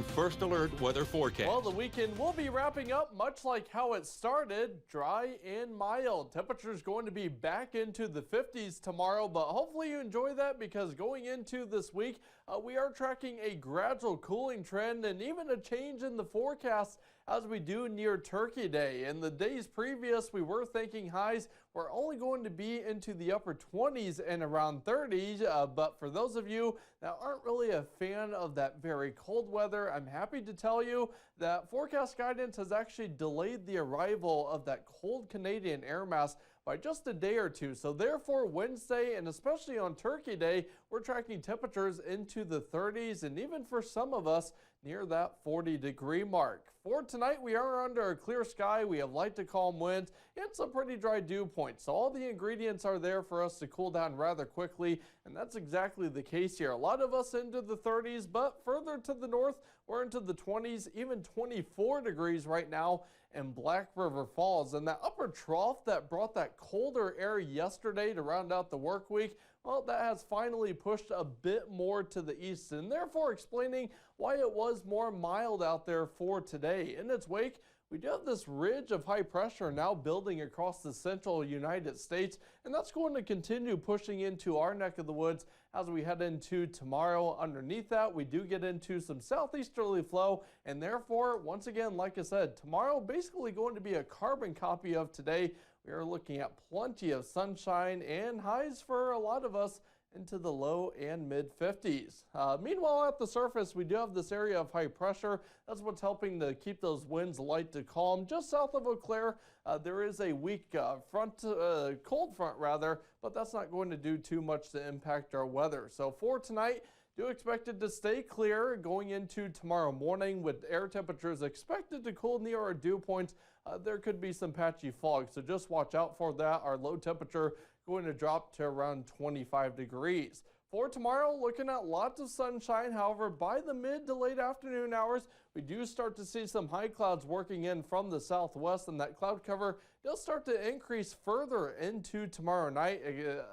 AM First Alert weather forecast. Well, the weekend will be wrapping up much like how it started, dry and mild. Temperatures going to be back into the 50s tomorrow, but hopefully you enjoy that because going into this week, we are tracking a gradual cooling trend and even a change in the forecast as we do near Turkey Day. In the days previous, we were thinking highs were only going to be into the upper 20s and around 30s, but for those of you that aren't really a fan of that very cold weather, I'm happy to tell you that forecast guidance has actually delayed the arrival of that cold Canadian air mass by just a day or two. So therefore Wednesday and especially on Turkey Day, we're tracking temperatures into the 30s and even for some of us near that 40-degree mark. For tonight, we are under a clear sky. We have light to calm winds and some pretty dry dew points. So all the ingredients are there for us to cool down rather quickly, and that's exactly the case here. A lot of us into the 30s, but further to the north, we're into the 20s, even 24 degrees right now in Black River Falls. And that upper trough that brought that colder air yesterday to round out the work week, well, that has finally pushed a bit more to the east and therefore explaining why it was more mild out there for today. In its wake, we do have this ridge of high pressure now building across the central United States, and that's going to continue pushing into our neck of the woods as we head into tomorrow. Underneath that, we do get into some southeasterly flow, and therefore, once again, like I said, tomorrow basically going to be a carbon copy of today. We are looking at plenty of sunshine and highs for a lot of us into the low and mid 50s. Meanwhile, at the surface, we do have this area of high pressure. That's what's helping to keep those winds light to calm. Just south of Eau Claire, there is a weak cold front rather, but that's not going to do too much to impact our weather. So for tonight, do expect it to stay clear going into tomorrow morning with air temperatures expected to cool near our dew points. There could be some patchy fog, so just watch out for that. Our low temperature going to drop to around 25 degrees. For tomorrow, looking at lots of sunshine. However, by the mid to late afternoon hours, we do start to see some high clouds working in from the southwest, and that cloud cover does start to increase further into tomorrow night.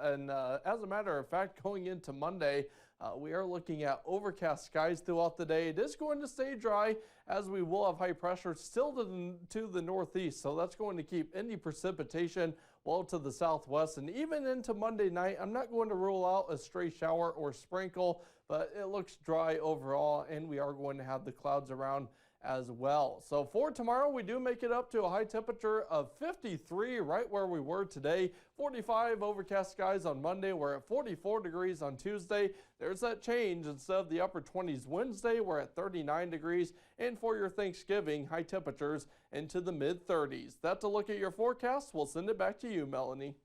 And as a matter of fact, going into Monday, we are looking at overcast skies throughout the day. It is going to stay dry as we will have high pressure still to the northeast. So that's going to keep any precipitation well to the southwest. And even into Monday night, I'm not going to rule out a stray shower or sprinkle, but it looks dry overall, and we are going to have the clouds around as well. So for tomorrow, we do make it up to a high temperature of 53, right where we were today. 45 overcast skies on Monday. We're at 44 degrees on Tuesday. There's that change. Instead of the upper 20s Wednesday, we're at 39 degrees. And for your Thanksgiving, high temperatures into the mid 30s. That's a look at your forecast. We'll send it back to you, Melanie.